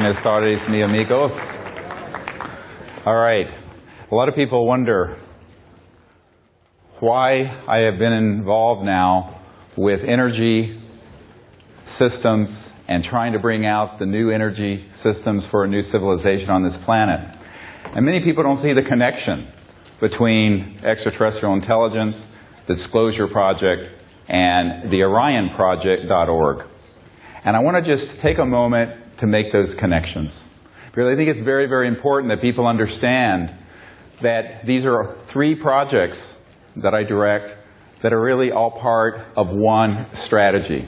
Buenas tardes, mi amigos. All right. A lot of people wonder why I have been involved now with energy systems and trying to bring out the new energy systems for a new civilization on this planet. And many people don't see the connection between extraterrestrial intelligence, the Disclosure Project, and the OrionProject.org. And I want to just take a moment to make those connections. Because I think it's very, very important that people understand that these are three projects that I direct that are really all part of one strategy.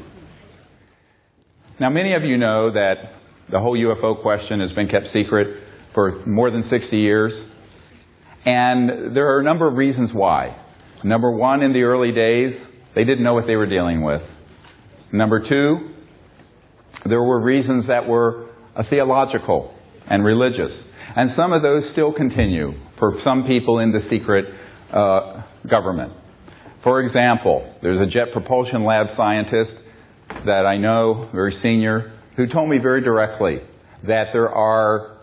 Now, many of you know that the whole UFO question has been kept secret for more than 60 years. And there are a number of reasons why. Number one, in the early days, they didn't know what they were dealing with. Number two, there were reasons that were theological and religious. And some of those still continue for some people in the secret government. For example, there's a Jet Propulsion Lab scientist that I know, very senior, who told me very directly that there are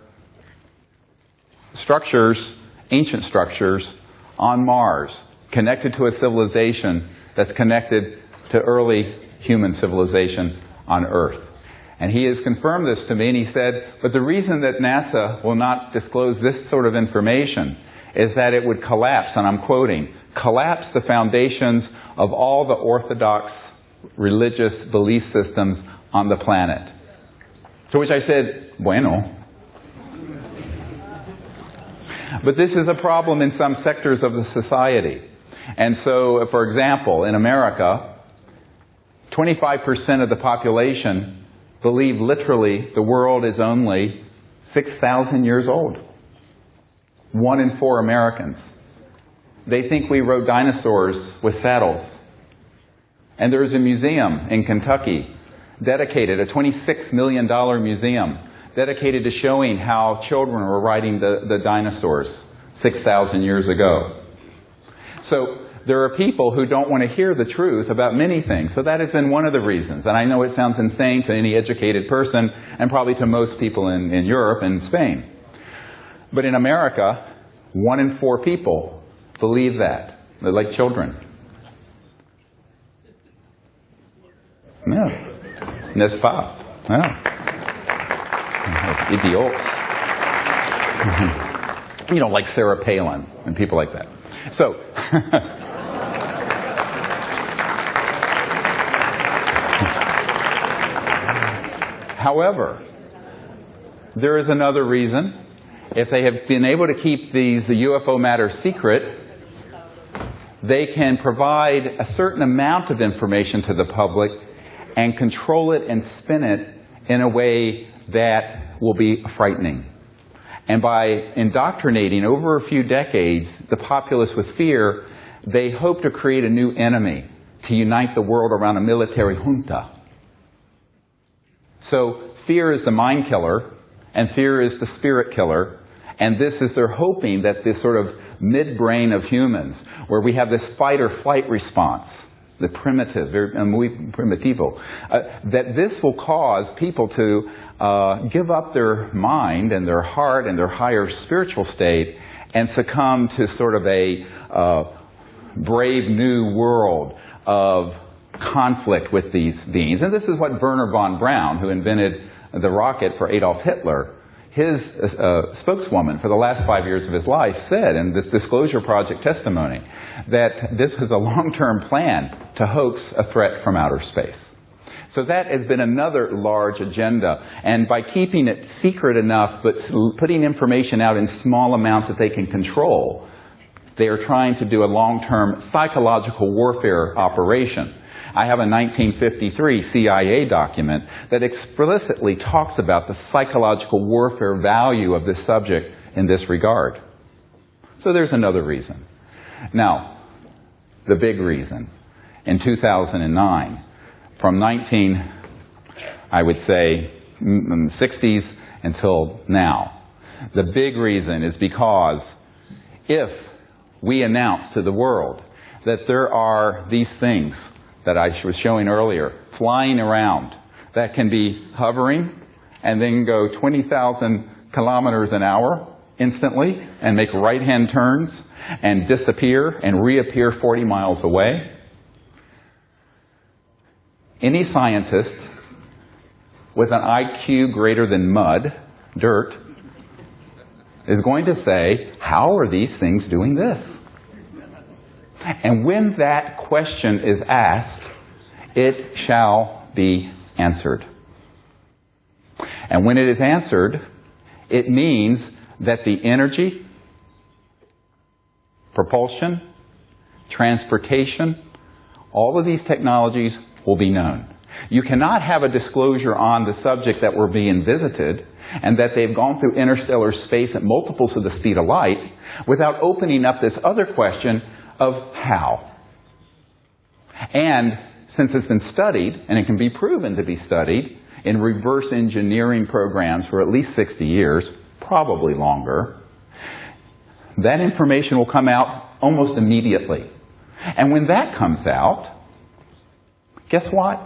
structures, ancient structures, on Mars connected to a civilization that's connected to early human civilization on Earth. And he has confirmed this to me, and he said, but the reason that NASA will not disclose this sort of information is that it would collapse, and I'm quoting, collapse the foundations of all the orthodox religious belief systems on the planet. To which I said, bueno. But this is a problem in some sectors of the society. And so, for example, in America, 25% of the population believe literally the world is only 6,000 years old. 1 in 4 Americans. They think we rode dinosaurs with saddles. And there's a museum in Kentucky dedicated, a $26 million museum, dedicated to showing how children were riding the dinosaurs 6,000 years ago. So there are people who don't want to hear the truth about many things. So that has been one of the reasons. And I know it sounds insane to any educated person, and probably to most people in Europe and Spain. But in America, 1 in 4 people believe that. They're like children. No. N'est-ce pas? No. Idiots. You know, like Sarah Palin and people like that. So, however, there is another reason. If they have been able to keep the UFO matter secret, they can provide a certain amount of information to the public and control it and spin it in a way that will be frightening. And by indoctrinating over a few decades the populace with fear, they hope to create a new enemy to unite the world around a military junta. So fear is the mind killer, and fear is the spirit killer, and this is they're hoping that this sort of midbrain of humans, where we have this fight or flight response, the primitive, muy primitivo, that this will cause people to give up their mind and their heart and their higher spiritual state and succumb to sort of a brave new world of conflict with these beings. And this is what Wernher von Braun, who invented the rocket for Adolf Hitler, his spokeswoman for the last 5 years of his life said in this Disclosure Project testimony that this was a long-term plan to hoax a threat from outer space. So that has been another large agenda. And by keeping it secret enough, but putting information out in small amounts that they can control, they are trying to do a long-term psychological warfare operation. I have a 1953 CIA document that explicitly talks about the psychological warfare value of this subject in this regard. So there's another reason. Now, the big reason. In 2009, from I would say, 60s until now, the big reason is because if we announce to the world that there are these things that I was showing earlier, flying around, that can be hovering, and then go 20,000 kilometers an hour instantly and make right-hand turns and disappear and reappear 40 miles away. Any scientist with an IQ greater than mud, dirt, is going to say, how are these things doing this? And when that question is asked, it shall be answered. And when it is answered, it means that the energy, propulsion, transportation, all of these technologies will be known. You cannot have a disclosure on the subject that we're being visited and that they've gone through interstellar space at multiples of the speed of light without opening up this other question of how. And since it's been studied, and it can be proven to be studied in reverse engineering programs for at least 60 years, probably longer, that information will come out almost immediately. And when that comes out, guess what?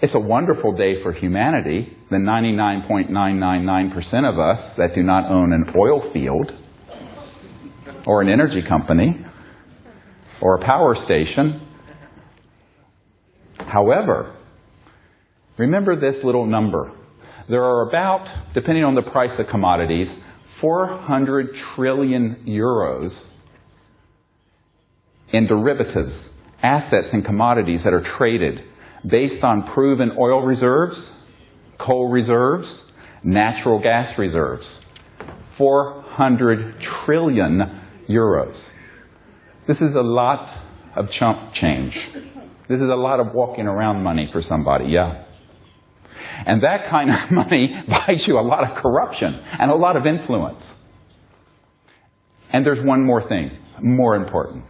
It's a wonderful day for humanity, the 99.999% of us that do not own an oil field or an energy company or a power station. However, remember this little number. There are about, depending on the price of commodities, 400 trillion euros in derivatives, assets and commodities that are traded based on proven oil reserves, coal reserves, natural gas reserves. 400 trillion euros. This is a lot of chump change. This is a lot of walking around money for somebody, yeah. And that kind of money buys you a lot of corruption and a lot of influence. And there's one more thing, more important.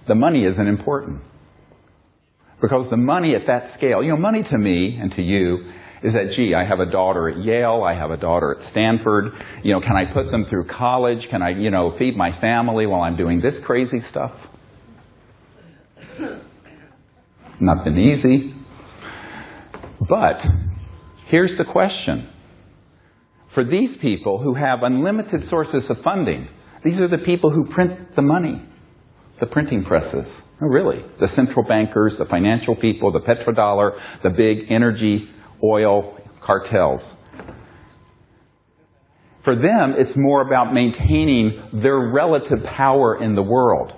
The money isn't important. Because the money at that scale, money to me and to you is that, gee, I have a daughter at Yale, I have a daughter at Stanford, can I put them through college? Can I, feed my family while I'm doing this crazy stuff? Not been easy. But here's the question. For these people who have unlimited sources of funding, these are the people who print the money, the printing presses. Oh, really? The central bankers, the financial people, the petrodollar, the big energy, oil cartels. For them, it's more about maintaining their relative power in the world.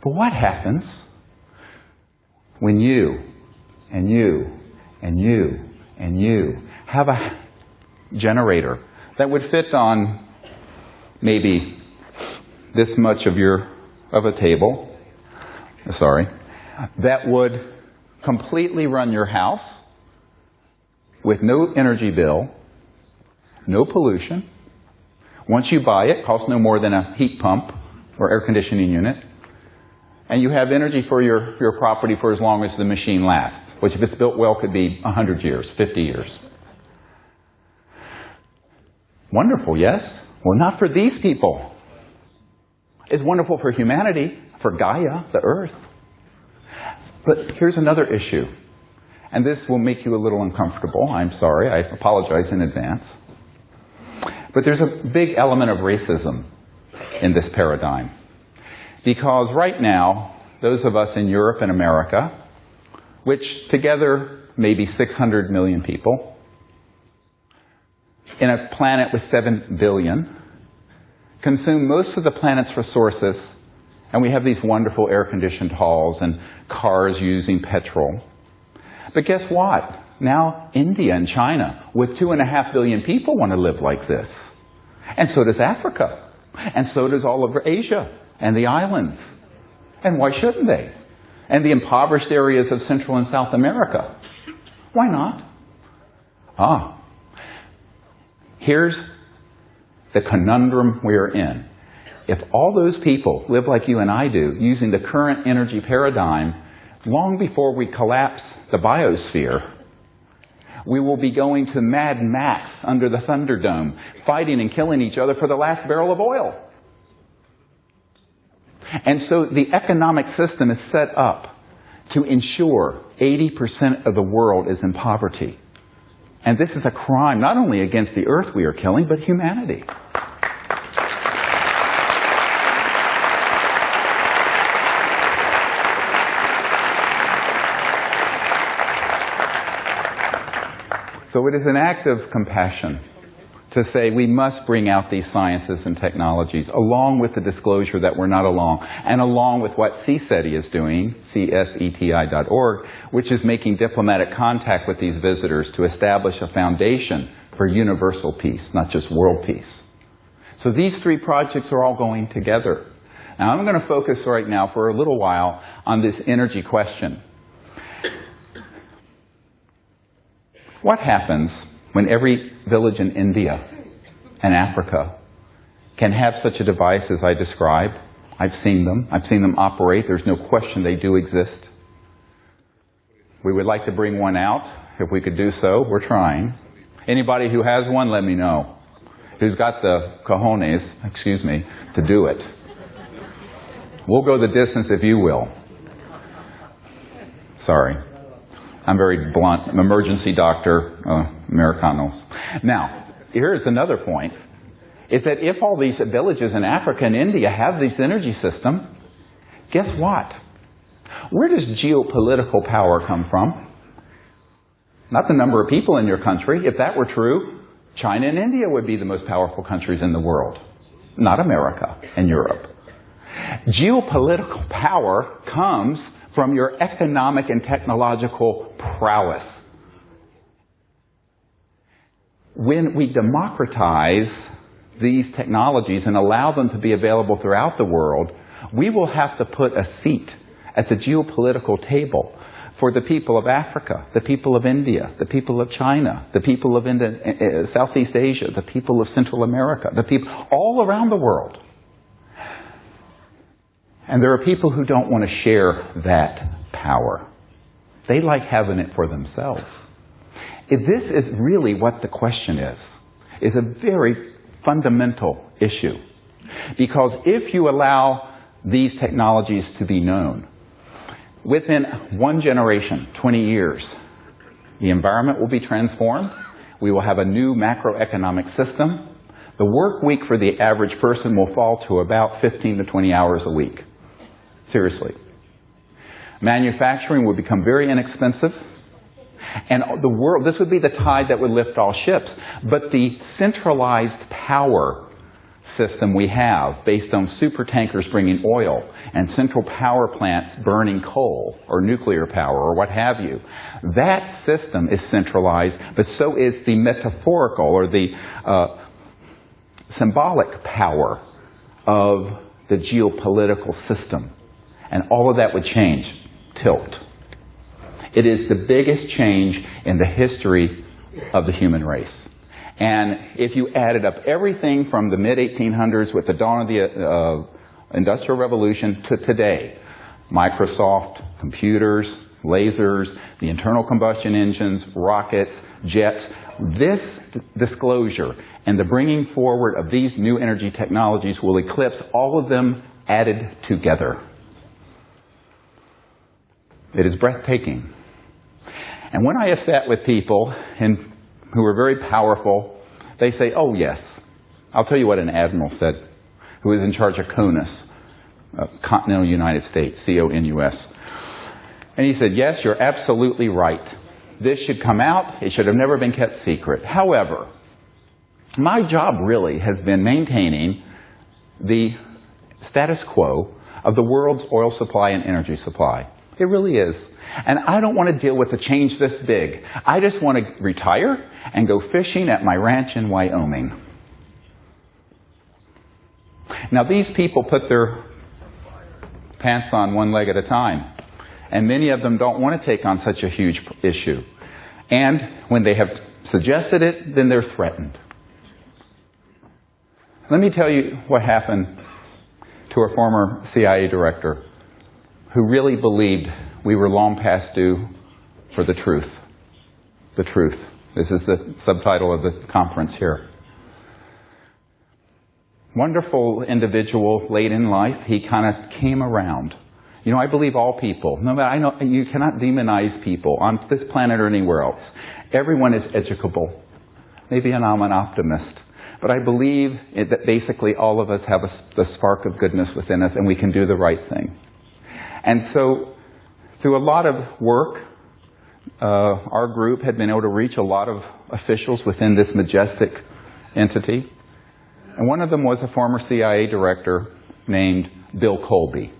But what happens when you and you and you and you have a generator that would fit on maybe this much of a table, that would completely run your house with no energy bill, no pollution. Once you buy it, it costs no more than a heat pump or air conditioning unit. And you have energy for your property for as long as the machine lasts, which if it's built well could be 100 years, 50 years. Wonderful, yes? Well, not for these people. It's wonderful for humanity, for Gaia, the Earth. But here's another issue. And this will make you a little uncomfortable. I'm sorry. I apologize in advance. But there's a big element of racism in this paradigm. Because right now, those of us in Europe and America, which together may be 600 million people, in a planet with 7 billion, consume most of the planet's resources, and we have these wonderful air-conditioned halls and cars using petrol. But guess what? Now India and China, with 2.5 billion people, want to live like this. And so does Africa. And so does all of Asia and the islands. And why shouldn't they? And the impoverished areas of Central and South America. Why not? Here's the conundrum we're in. If all those people live like you and I do, using the current energy paradigm, long before we collapse the biosphere, we will be going to Mad Max under the Thunderdome, fighting and killing each other for the last barrel of oil. And so the economic system is set up to ensure 80% of the world is in poverty. And this is a crime not only against the earth we are killing, but humanity. So it is an act of compassion to say we must bring out these sciences and technologies, along with the disclosure that we're not alone, and along with what CSETI is doing, CSETI.org, which is making diplomatic contact with these visitors to establish a foundation for universal peace, not just world peace. So these three projects are all going together. Now I'm going to focus right now for a little while on this energy question. What happens when every village in India and Africa can have such a device as I described? I've seen them operate. There's no question they do exist. We would like to bring one out. If we could do so, we're trying. Anybody who has one, let me know. Who's got the cojones, to do it. We'll go the distance if you will. Sorry. I'm very blunt. I'm emergency doctor, Americanos. Now, here's another point, is that if all these villages in Africa and India have this energy system, guess what? Where does geopolitical power come from? Not the number of people in your country. If that were true, China and India would be the most powerful countries in the world, not America and Europe. Geopolitical power comes from your economic and technological prowess. When we democratize these technologies and allow them to be available throughout the world, we will have to put a seat at the geopolitical table for the people of Africa, the people of India, the people of China, the people of Southeast Asia, the people of Central America, the people all around the world. And there are people who don't want to share that power. They like having it for themselves. If this is really what the question is a very fundamental issue. Because if you allow these technologies to be known, within one generation, 20 years, the environment will be transformed. We will have a new macroeconomic system. The work week for the average person will fall to about 15 to 20 hours a week. Seriously. Manufacturing will become very inexpensive. And the world, this would be the tide that would lift all ships. But the centralized power system we have, based on super tankers bringing oil and central power plants burning coal or nuclear power or what have you, that system is centralized, but so is the metaphorical or the symbolic power of the geopolitical system. And all of that would change, tilt. It is the biggest change in the history of the human race. And if you added up everything from the mid-1800s with the dawn of the Industrial Revolution to today, Microsoft, computers, lasers, the internal combustion engines, rockets, jets, this disclosure and the bringing forward of these new energy technologies will eclipse all of them added together. It is breathtaking. And when I have sat with people who are very powerful, they say, oh yes. I'll tell you what an admiral said, who was in charge of CONUS, Continental United States, C-O-N-U-S. And he said, yes, you're absolutely right. This should come out. It should have never been kept secret. However, my job really has been maintaining the status quo of the world's oil supply and energy supply. It really is. And I don't want to deal with a change this big. I just want to retire and go fishing at my ranch in Wyoming. Now, these people put their pants on one leg at a time. And many of them don't want to take on such a huge issue. And when they have suggested it, then they're threatened. Let me tell you what happened to a former CIA director who really believed we were long past due for the truth. The truth. This is the subtitle of the conference here. Wonderful individual late in life. He kind of came around. You know, I believe all people, no matter, I know you cannot demonize people on this planet or anywhere else. Everyone is educable. Maybe I'm an optimist. But I believe that basically all of us have the spark of goodness within us, and we can do the right thing. And so, through a lot of work, our group had been able to reach a lot of officials within this majestic entity. And one of them was a former CIA director named Bill Colby.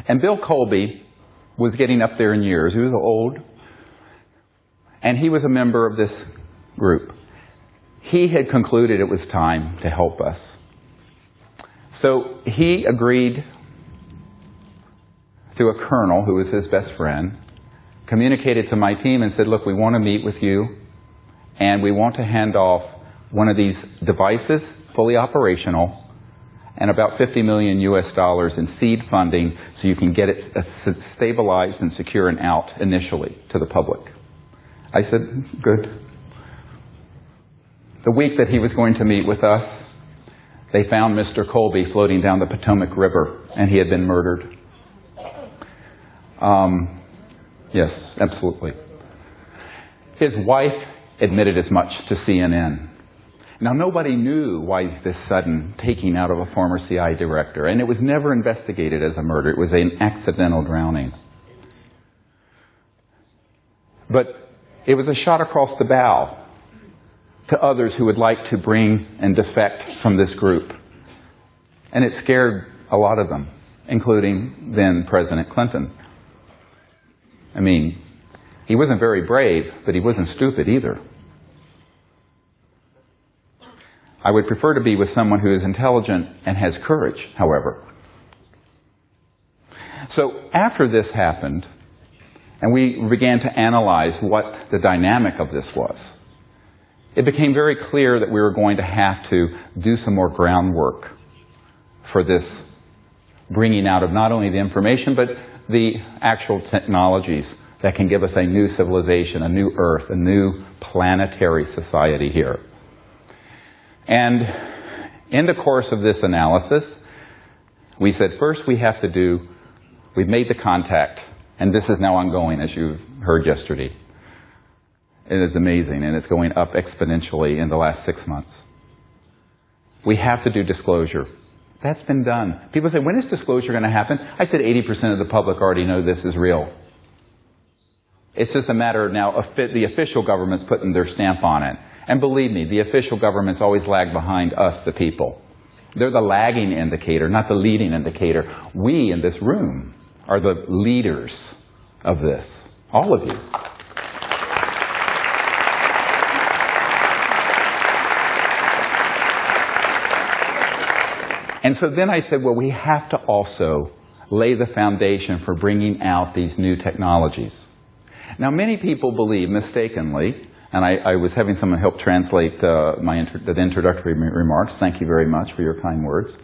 And Bill Colby was getting up there in years. He was old. And he was a member of this group. He had concluded it was time to help us. So he agreed, through a colonel who was his best friend, communicated to my team and said, look, we want to meet with you, and we want to hand off one of these devices, fully operational, and about $50 million US in seed funding so you can get it stabilized and secure and out initially to the public. I said, good. The week that he was going to meet with us, they found Mr. Colby floating down the Potomac River, and he had been murdered. Yes, absolutely. His wife admitted as much to CNN. Now, nobody knew why this sudden taking out of a former CIA director, and it was never investigated as a murder. It was an accidental drowning. But it was a shot across the bow to others who would like to bring and defect from this group. And it scared a lot of them, including then President Clinton. I mean, he wasn't very brave, but he wasn't stupid either. I would prefer to be with someone who is intelligent and has courage, however. So after this happened, and we began to analyze what the dynamic of this was, it became very clear that we were going to have to do some more groundwork for this bringing out of not only the information, but the actual technologies that can give us a new civilization, a new Earth, a new planetary society here. And in the course of this analysis, we said, first we've made the contact, and this is now ongoing, as you heard yesterday. It is amazing, and it's going up exponentially in the last 6 months. We have to do disclosure. That's been done. People say, when is disclosure going to happen? I said 80% of the public already know this is real. It's just a matter of now the official government's putting their stamp on it. And believe me, the official governments always lag behind us, the people. They're the lagging indicator, not the leading indicator. We in this room are the leaders of this. All of you. And so then I said, well, we have to also lay the foundation for bringing out these new technologies. Now, many people believe, mistakenly, and I was having someone help translate the introductory remarks. Thank you very much for your kind words.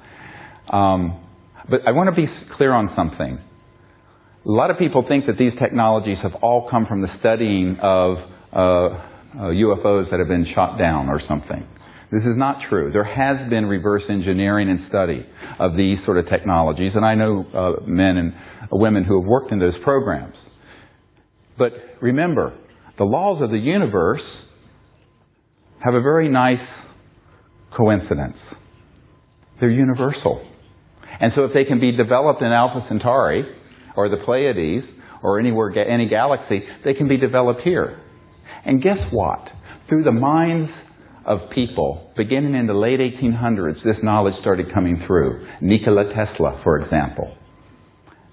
But I want to be clear on something. A lot of people think that these technologies have all come from the studying of UFOs that have been shot down or something. This is not true. There has been reverse engineering and study of these sort of technologies, and I know men and women who have worked in those programs. But remember, the laws of the universe have a very nice coincidence. They're universal. And so if they can be developed in Alpha Centauri, or the Pleiades, or any galaxy, they can be developed here. And guess what? Through the minds of people, beginning in the late 1800s, this knowledge started coming through. Nikola Tesla, for example.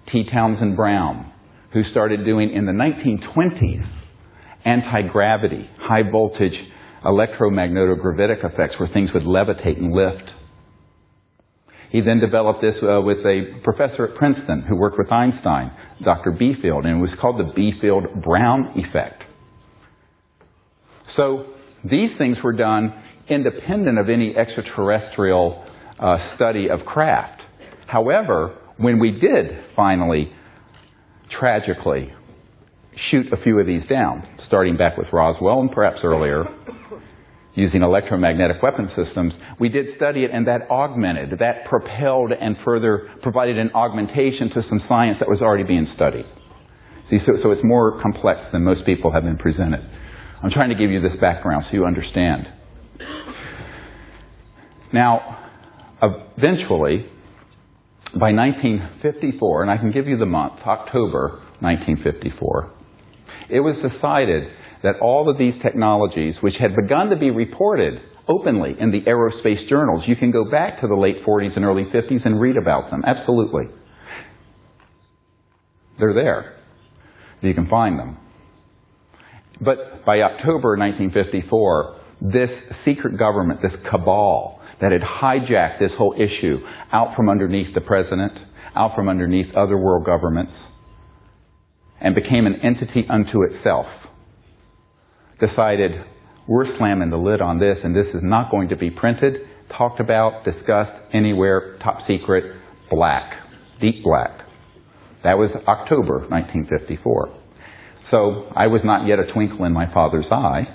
T. Townsend Brown, who started doing, in the 1920s, anti-gravity, high-voltage electromagnetic effects where things would levitate and lift. He then developed this with a professor at Princeton who worked with Einstein, Dr. Biefeld, and it was called the Biefeld-Brown effect. So these things were done independent of any extraterrestrial study of craft. However, when we did finally, tragically, shoot a few of these down, starting back with Roswell and perhaps earlier, using electromagnetic weapon systems, we did study it, and that augmented, that propelled and further provided an augmentation to some science that was already being studied. See, so it's more complex than most people have been presented. I'm trying to give you this background so you understand. Now, eventually, by 1954, and I can give you the month, October 1954, it was decided that all of these technologies, which had begun to be reported openly in the aerospace journals, you can go back to the late 40s and early 50s and read about them, absolutely. They're there. You can find them. But by October 1954, this secret government, this cabal that had hijacked this whole issue out from underneath the president, out from underneath other world governments, and became an entity unto itself, decided, we're slamming the lid on this, and this is not going to be printed, talked about, discussed anywhere, top secret, black, deep black. That was October 1954. So I was not yet a twinkle in my father's eye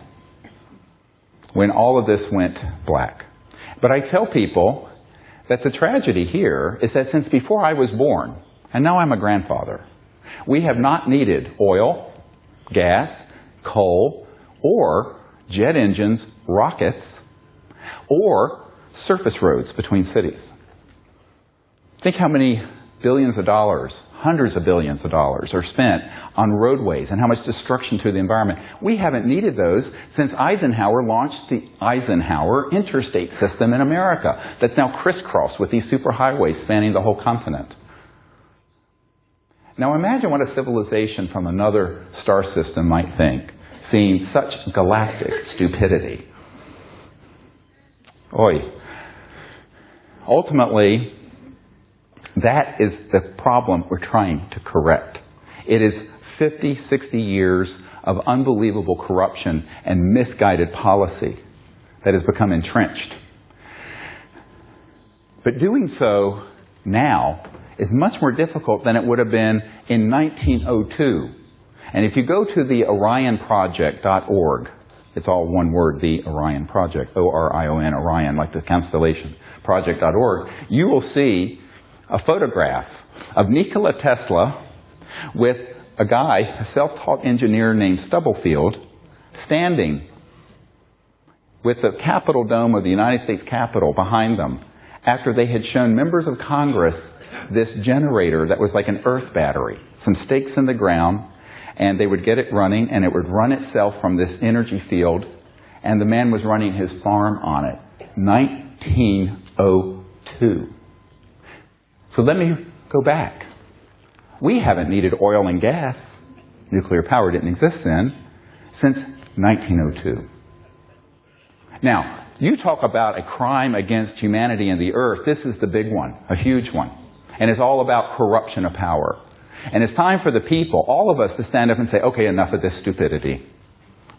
when all of this went black. But I tell people that the tragedy here is that since before I was born, and now I'm a grandfather, we have not needed oil, gas, coal, or jet engines, rockets, or surface roads between cities. Think how many billions of dollars, hundreds of billions of dollars are spent on roadways and how much destruction to the environment. We haven't needed those since Eisenhower launched the Eisenhower interstate system in America that's now crisscrossed with these superhighways spanning the whole continent. Now imagine what a civilization from another star system might think, seeing such galactic stupidity. Oy. Ultimately, that is the problem we're trying to correct. It is 50, 60 years of unbelievable corruption and misguided policy that has become entrenched. But doing so now is much more difficult than it would have been in 1902. And if you go to the orionproject.org, it's all one word, the Orion Project, O-R-I-O-N, Orion, like the constellation, project.org, you will see a photograph of Nikola Tesla with a guy, a self-taught engineer named Stubblefield, standing with the Capitol dome of the United States Capitol behind them after they had shown members of Congress this generator that was like an earth battery, some stakes in the ground, and they would get it running, and it would run itself from this energy field, and the man was running his farm on it. 1902. So let me go back. We haven't needed oil and gas, nuclear power didn't exist then, since 1902. Now, you talk about a crime against humanity and the earth. This is the big one, a huge one. And it's all about corruption of power. And it's time for the people, all of us, to stand up and say, okay, enough of this stupidity.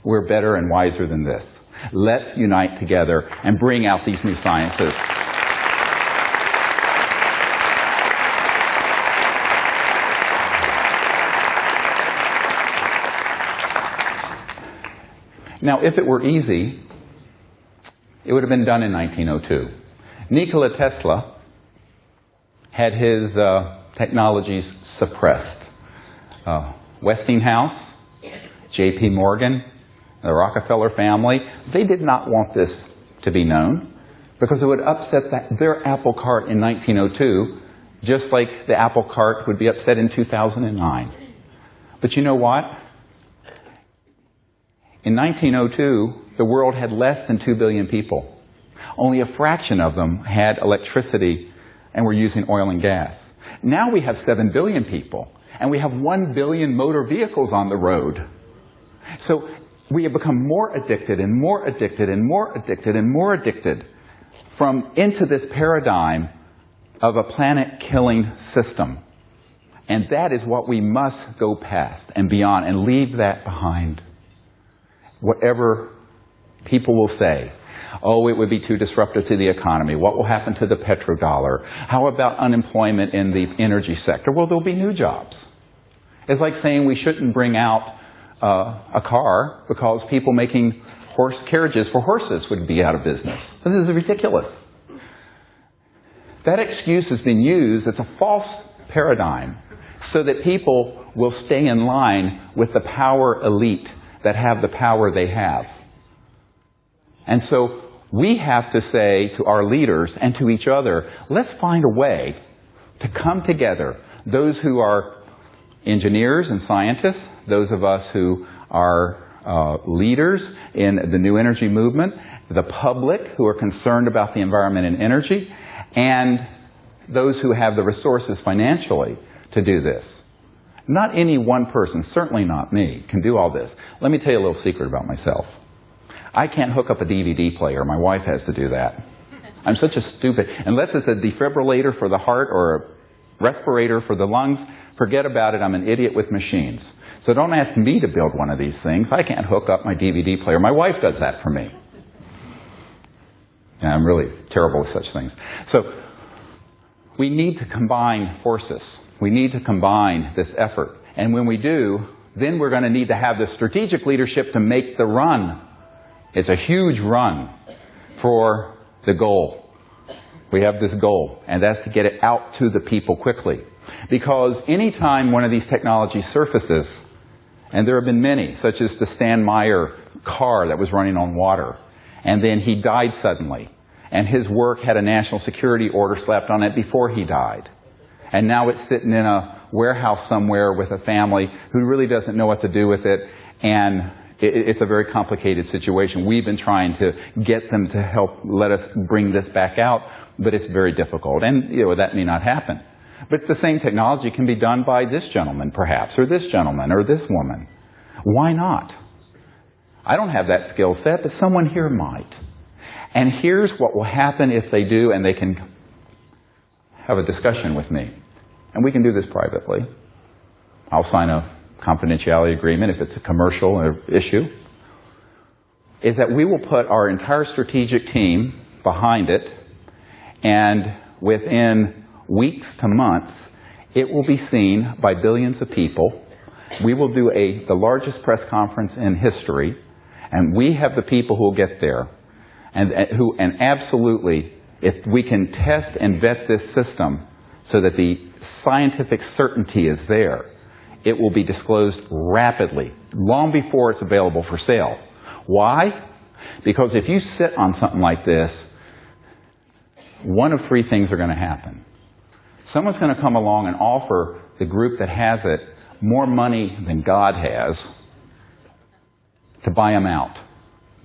We're better and wiser than this. Let's unite together and bring out these new sciences. Now, if it were easy, it would have been done in 1902. Nikola Tesla had his technologies suppressed. Westinghouse, J.P. Morgan, the Rockefeller family, they did not want this to be known because it would upset their apple cart in 1902, just like the apple cart would be upset in 2009. But you know what? In 1902, the world had less than 2 billion people. Only a fraction of them had electricity and were using oil and gas. Now we have 7 billion people, and we have 1 billion motor vehicles on the road. So we have become more addicted and more addicted and more addicted and more addicted into this paradigm of a planet-killing system. And that is what we must go past and beyond and leave that behind. Whatever people will say, oh, it would be too disruptive to the economy. What will happen to the petrodollar? How about unemployment in the energy sector? Well, there'll be new jobs. It's like saying we shouldn't bring out a car because people making horse carriages for horses would be out of business. This is ridiculous. That excuse has been used. It's a false paradigm so that people will stay in line with the power elite that have the power they have. And so we have to say to our leaders and to each other, let's find a way to come together. Those who are engineers and scientists, those of us who are leaders in the new energy movement, the public who are concerned about the environment and energy, and those who have the resources financially to do this. Not any one person, certainly not me, can do all this. Let me tell you a little secret about myself. I can't hook up a DVD player. My wife has to do that. I'm such a stupid, unless it's a defibrillator for the heart or a respirator for the lungs, forget about it. I'm an idiot with machines. So don't ask me to build one of these things. I can't hook up my DVD player. My wife does that for me. And I'm really terrible with such things. So we need to combine forces. We need to combine this effort. And when we do, then we're going to need to have the strategic leadership to make the run. It's a huge run for the goal. We have this goal, and that's to get it out to the people quickly. Because anytime one of these technologies surfaces, and there have been many, such as the Stan Meyer car that was running on water, and then he died suddenly, and his work had a national security order slapped on it before he died. And now it's sitting in a warehouse somewhere with a family who really doesn't know what to do with it, and it's a very complicated situation. We've been trying to get them to help let us bring this back out, but it's very difficult. And that may not happen. But the same technology can be done by this gentleman, perhaps, or this gentleman, or this woman. Why not? I don't have that skill set, but someone here might. And here's what will happen if they do, and they can have a discussion with me. And we can do this privately. I'll sign a confidentiality agreement if it's a commercial issue, is that we will put our entire strategic team behind it, and within weeks to months, it will be seen by billions of people. We will do the largest press conference in history, and we have the people who will get there, and absolutely, if we can test and vet this system so that the scientific certainty is there, it will be disclosed rapidly, long before it's available for sale. Why? Because if you sit on something like this, one of three things are going to happen. Someone's going to come along and offer the group that has it more money than God has to buy them out.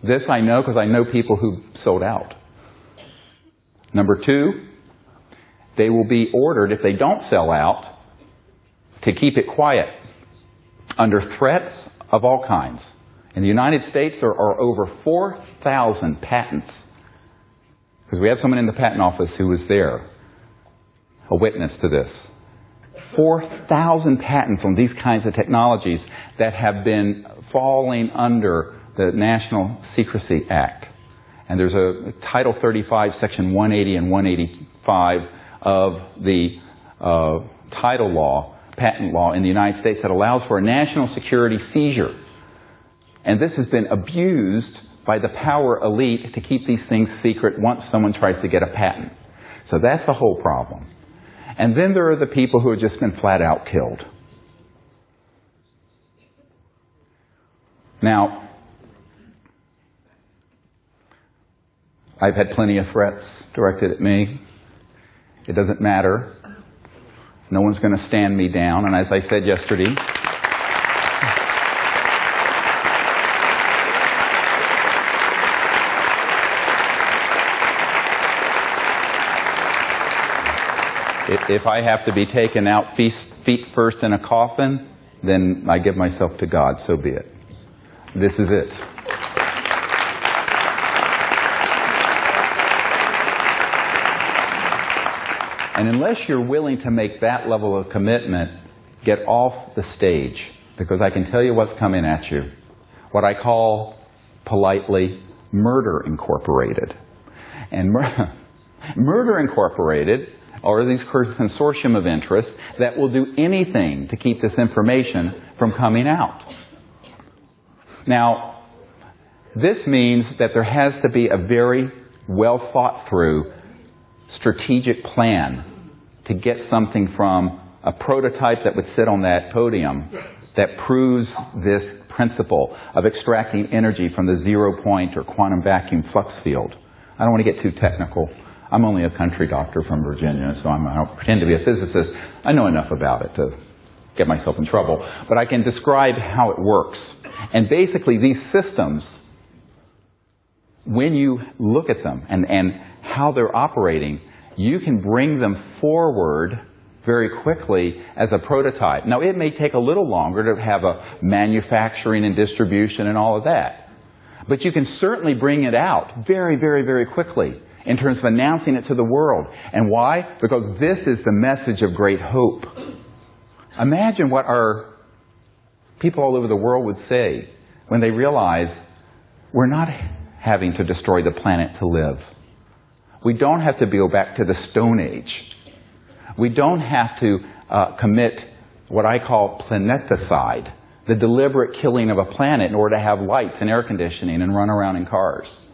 This I know because I know people who sold out. Number two, they will be ordered, if they don't sell out, to keep it quiet under threats of all kinds. In the United States, there are over 4,000 patents, because we have someone in the patent office who was there, a witness to this. 4,000 patents on these kinds of technologies that have been falling under the National Secrecy Act. And there's a Title 35, Section 180 and 185 of the title law, patent law in the United States that allows for a national security seizure. And this has been abused by the power elite to keep these things secret once someone tries to get a patent. So that's a whole problem. And then there are the people who have just been flat out killed. Now, I've had plenty of threats directed at me. It doesn't matter. No one's going to stand me down. And as I said yesterday, if I have to be taken out feet first in a coffin, then I give myself to God. So be it. This is it. And unless you're willing to make that level of commitment, get off the stage, because I can tell you what's coming at you. What I call, politely, Murder Incorporated. And Murder Incorporated are these consortium of interests that will do anything to keep this information from coming out. Now, this means that there has to be a very well thought through strategic plan to get something from a prototype that would sit on that podium that proves this principle of extracting energy from the 0 point or quantum vacuum flux field. I don't want to get too technical. I'm only a country doctor from Virginia, so I don't pretend to be a physicist. I know enough about it to get myself in trouble. But I can describe how it works. And basically, these systems, when you look at them and how they're operating, you can bring them forward very quickly as a prototype. Now, it may take a little longer to have a manufacturing and distribution and all of that. But you can certainly bring it out very, very, very quickly in terms of announcing it to the world. And why? Because this is the message of great hope. Imagine what our people all over the world would say when they realize we're not having to destroy the planet to live. We don't have to go back to the Stone Age. We don't have to commit what I call planeticide, the deliberate killing of a planet in order to have lights and air conditioning and run around in cars.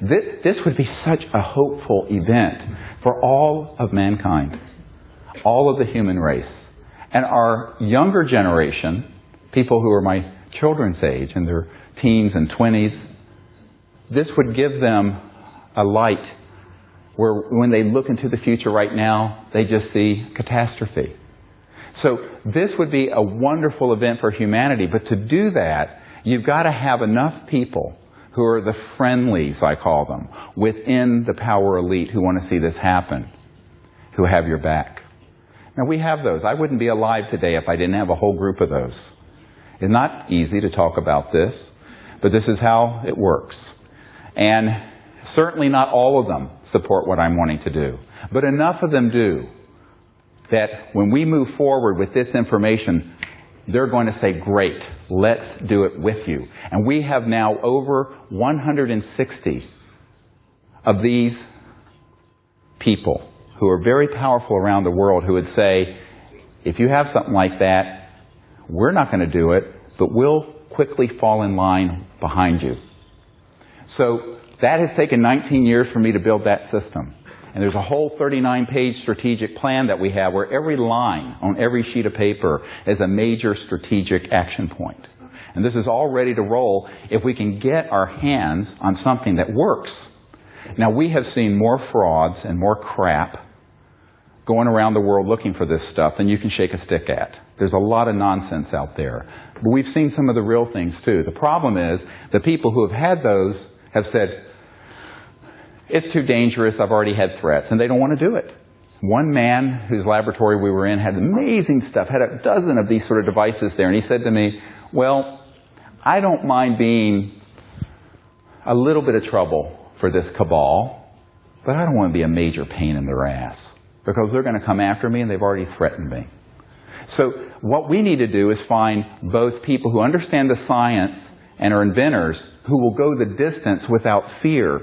This would be such a hopeful event for all of mankind, all of the human race. And our younger generation, people who are my children's age, in their teens and 20s, this would give them a light where when they look into the future right now, they just see catastrophe. So this would be a wonderful event for humanity, but to do that, you've got to have enough people who are the friendlies, I call them, within the power elite who want to see this happen, who have your back. Now, we have those. I wouldn't be alive today if I didn't have a whole group of those. It's not easy to talk about this, but this is how it works. And certainly not all of them support what I'm wanting to do, but enough of them do that when we move forward with this information, they're going to say, great, let's do it with you. And we have now over 160 of these people who are very powerful around the world who would say, if you have something like that, we're not going to do it, but we'll quickly fall in line behind you. So that has taken 19 years for me to build that system. And there's a whole 39-page strategic plan that we have where every line on every sheet of paper is a major strategic action point. And this is all ready to roll if we can get our hands on something that works. Now, we have seen more frauds and more crap going around the world looking for this stuff than you can shake a stick at. There's a lot of nonsense out there. But we've seen some of the real things, too. The problem is the people who have had those have said, it's too dangerous, I've already had threats, and they don't want to do it. One man whose laboratory we were in had amazing stuff, had a dozen of these sort of devices there, and he said to me, well, I don't mind being a little bit of trouble for this cabal, but I don't want to be a major pain in their ass, because they're going to come after me and they've already threatened me. So what we need to do is find both people who understand the science and are inventors who will go the distance without fear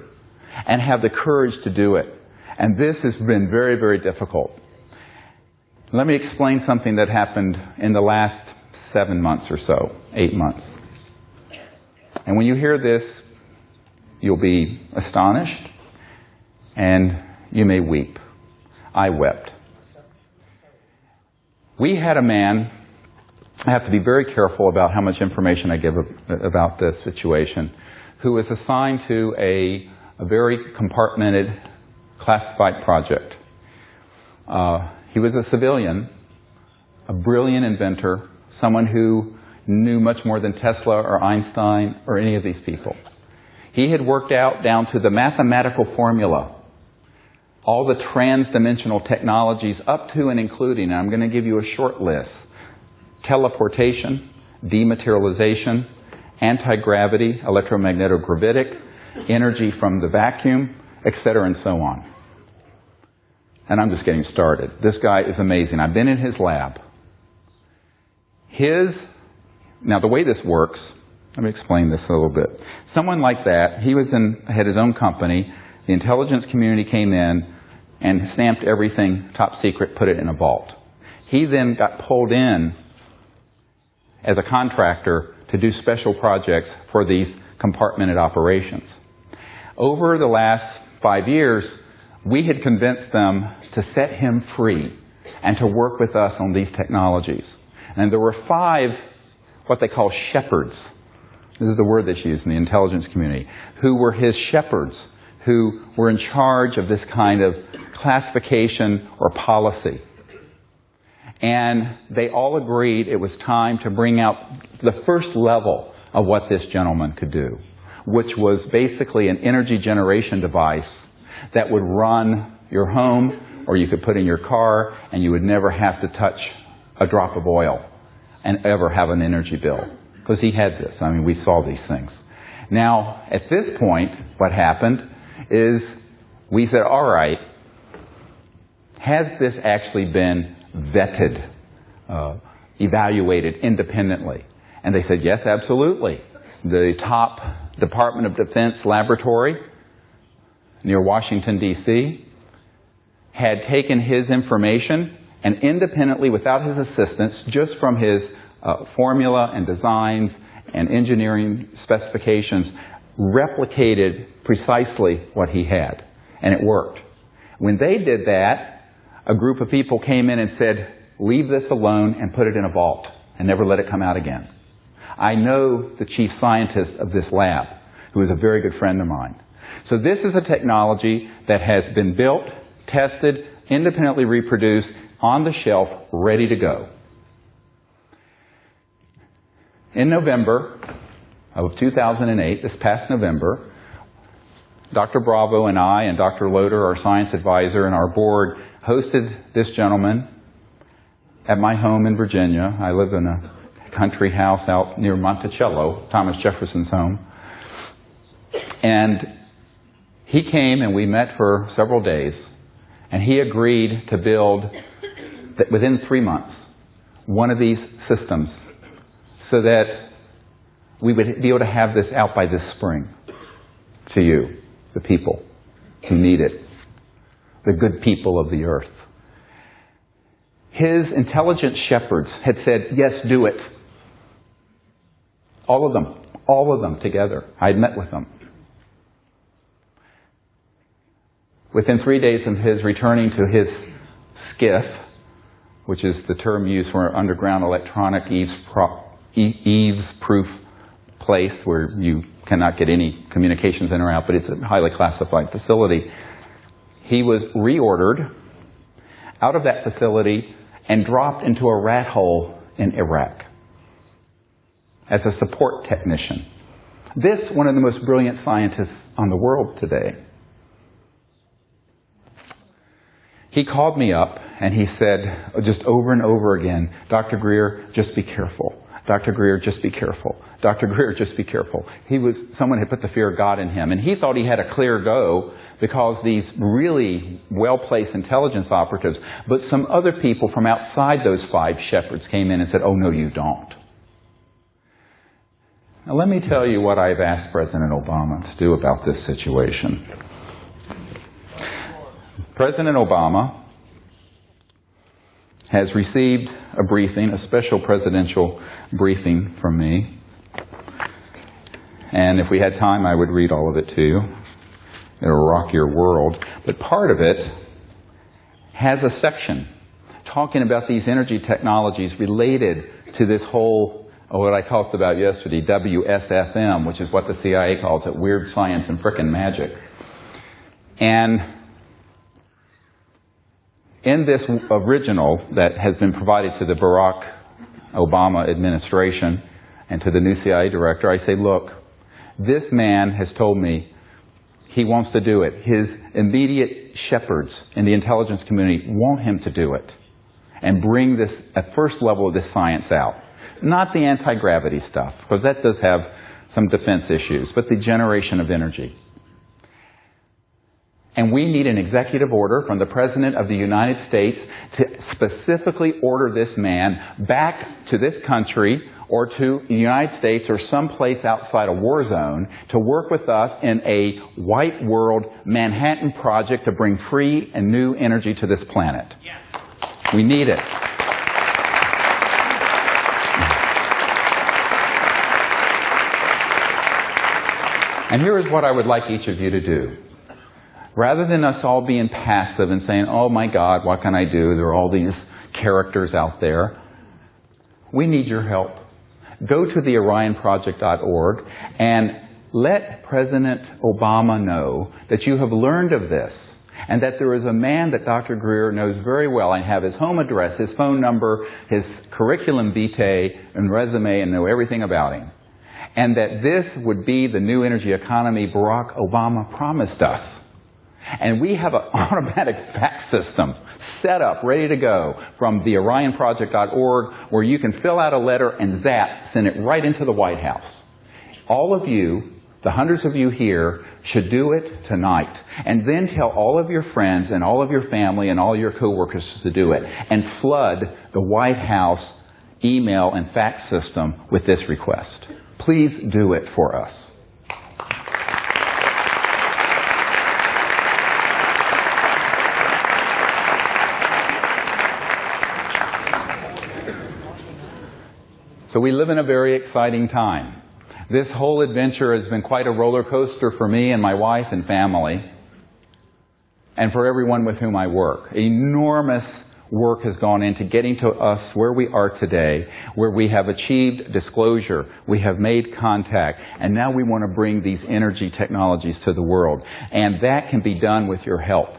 and have the courage to do it. And this has been very, very difficult. Let me explain something that happened in the last 7 months or so, 8 months. And when you hear this, you'll be astonished and you may weep. I wept. We had a man, I have to be very careful about how much information I give about this situation, who was assigned to a very compartmented, classified project. He was a civilian, a brilliant inventor, someone who knew much more than Tesla or Einstein or any of these people. He had worked out down to the mathematical formula all the trans-dimensional technologies up to and including, and I'm going to give you a short list, teleportation, dematerialization, anti-gravity, electromagnetic-gravitic, energy from the vacuum, etc., and so on. And I'm just getting started. This guy is amazing. I've been in his lab. Now the way this works, let me explain this a little bit. Someone like that, had his own company, the intelligence community came in and stamped everything top secret, put it in a vault. He then got pulled in as a contractor to do special projects for these compartmented operations. Over the last 5 years, we had convinced them to set him free and to work with us on these technologies. And there were 5 what they call shepherds. This is the word that's used in the intelligence community, who were his shepherds, who were in charge of this kind of classification or policy. And they all agreed it was time to bring out the first level of what this gentleman could do, which was basically an energy generation device that would run your home, or you could put in your car, and you would never have to touch a drop of oil and ever have an energy bill. Because he had this. I mean, we saw these things. Now, at this point, what happened is we said, all right, has this actually been vetted, evaluated independently? And they said, yes, absolutely. The top Department of Defense laboratory near Washington, D.C., had taken his information and independently, without his assistance, just from his formula and designs and engineering specifications, replicated precisely what he had. And it worked. When they did that, a group of people came in and said, leave this alone and put it in a vault and never let it come out again. I know the chief scientist of this lab, who is a very good friend of mine. So this is a technology that has been built, tested, independently reproduced, on the shelf, ready to go. In November of 2008, this past November, Dr. Bravo and I and Dr. Loader, our science advisor, and our board hosted this gentleman at my home in Virginia. I live in a country house out near Monticello, Thomas Jefferson's home. And he came and we met for several days, and he agreed to build, within 3 months, one of these systems so that we would be able to have this out by this spring to you, the people who need it, the good people of the earth. His intelligent shepherds had said, yes, do it. All of them together. I had met with them. Within 3 days of his returning to his skiff, which is the term used for an underground electronic eaves-proof place where you cannot get any communications in or out, but it's a highly classified facility, he was reordered out of that facility and dropped into a rat hole in Iraq as a support technician. This, one of the most brilliant scientists on the world today. He called me up and he said, just over and over again, Dr. Greer, just be careful. Dr. Greer, just be careful. Dr. Greer, just be careful. Someone had put the fear of God in him, and he thought he had a clear go because these really well-placed intelligence operatives, but some other people from outside those 5 shepherds came in and said, oh, no, you don't. Now, let me tell you what I've asked President Obama to do about this situation. President Obama has received a briefing, a special presidential briefing from me. And if we had time, I would read all of it to you. It'll rock your world. But part of it has a section talking about these energy technologies related to this whole, what I talked about yesterday, WSFM, which is what the CIA calls it, weird science and frickin' magic. And in this original that has been provided to the Barack Obama administration and to the new CIA director, I say, look, this man has told me he wants to do it. His immediate shepherds in the intelligence community want him to do it and bring this, at first level of this science out. Not the anti-gravity stuff, because that does have some defense issues, but the generation of energy. And we need an executive order from the President of the United States to specifically order this man back to this country or to the United States or someplace outside a war zone to work with us in a white world Manhattan project to bring free and new energy to this planet. Yes. We need it. And here is what I would like each of you to do. Rather than us all being passive and saying, oh my God, what can I do? There are all these characters out there. We need your help. Go to the orionproject.org and let President Obama know that you have learned of this and that there is a man that Dr. Greer knows very well. I have his home address, his phone number, his curriculum vitae and resume, and know everything about him. And that this would be the new energy economy Barack Obama promised us. And we have an automatic fax system set up, ready to go, from the orionproject.org, where you can fill out a letter and zap, send it right into the White House. All of you, the hundreds of you here, should do it tonight. And then tell all of your friends and all of your family and all your coworkers to do it. And flood the White House email and fax system with this request. Please do it for us. So we live in a very exciting time. This whole adventure has been quite a roller coaster for me and my wife and family, and for everyone with whom I work. Enormous work has gone into getting to us where we are today, where we have achieved disclosure, we have made contact, and now we want to bring these energy technologies to the world. And that can be done with your help.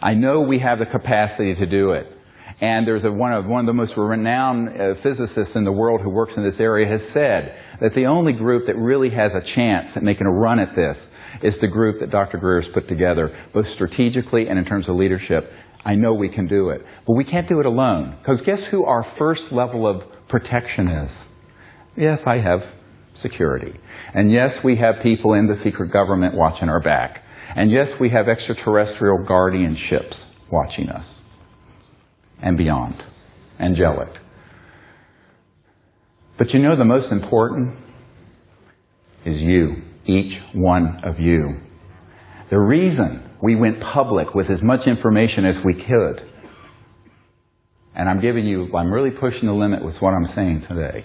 I know we have the capacity to do it. And there's one of the most renowned physicists in the world who works in this area has said that the only group that really has a chance at making a run at this is the group that Dr. Greer has put together, both strategically and in terms of leadership. I know we can do it. But we can't do it alone. Because guess who our first level of protection is? Yes, I have security. And yes, we have people in the secret government watching our back. And yes, we have extraterrestrial guardianships watching us. And beyond. Angelic. But you know the most important is you. Each one of you. The reason we went public with as much information as we could, and I'm really pushing the limit with what I'm saying today,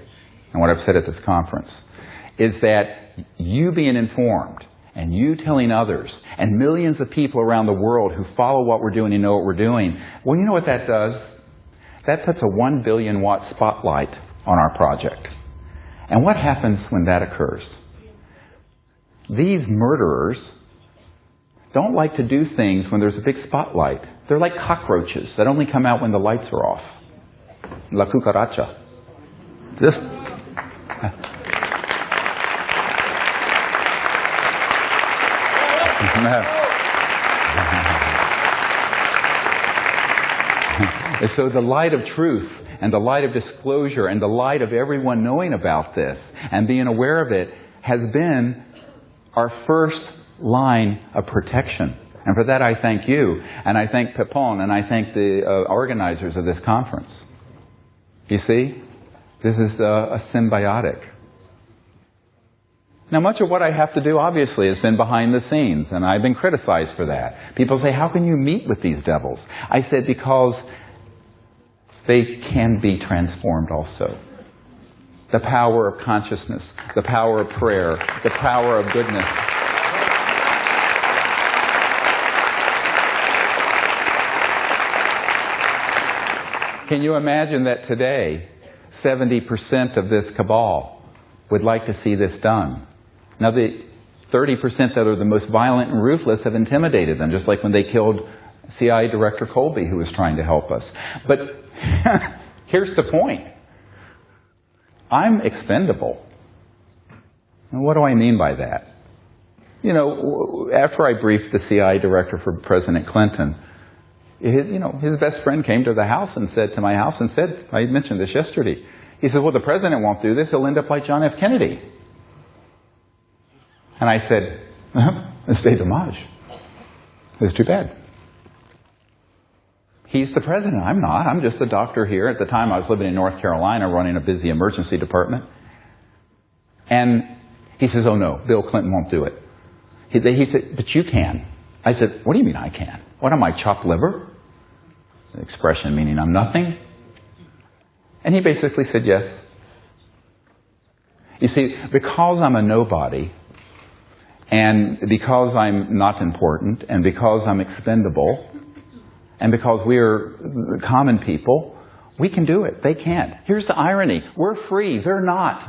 and what I've said at this conference, is that you being informed, and you telling others, and millions of people around the world who follow what we're doing and know what we're doing, well, you know what that does? That puts a 1 billion watt spotlight on our project. And what happens when that occurs? These murderers don't like to do things when there's a big spotlight. They're like cockroaches that only come out when the lights are off. La cucaracha. So the light of truth and the light of disclosure and the light of everyone knowing about this and being aware of it has been our first line of protection. And for that I thank you, and I thank Pepon, and I thank the organizers of this conference. You see, this is a symbiotic. Now, much of what I have to do, obviously, has been behind the scenes, and I've been criticized for that. People say, how can you meet with these devils? I said, because they can be transformed also. The power of consciousness, the power of prayer, the power of goodness. Can you imagine that today, 70% of this cabal would like to see this done? Now, the 30% that are the most violent and ruthless have intimidated them, just like when they killed CIA Director Colby, who was trying to help us. But here's the point. I'm expendable. And what do I mean by that? You know, after I briefed the CIA Director for President Clinton, his best friend came to the house and said, I mentioned this yesterday, he said, well, the president won't do this, he'll end up like John F. Kennedy. And I said, c'est dommage. It's too bad. He's the president. I'm not. I'm just a doctor here. At the time, I was living in North Carolina running a busy emergency department. And he says, oh, no, Bill Clinton won't do it. He said, but you can. I said, what do you mean I can? What am I, chopped liver? An expression meaning I'm nothing. And he basically said yes. You see, because I'm a nobody, And because I'm not important, and because I'm expendable, and because we are common people, we can do it. They can't. Here's the irony. We're free. They're not.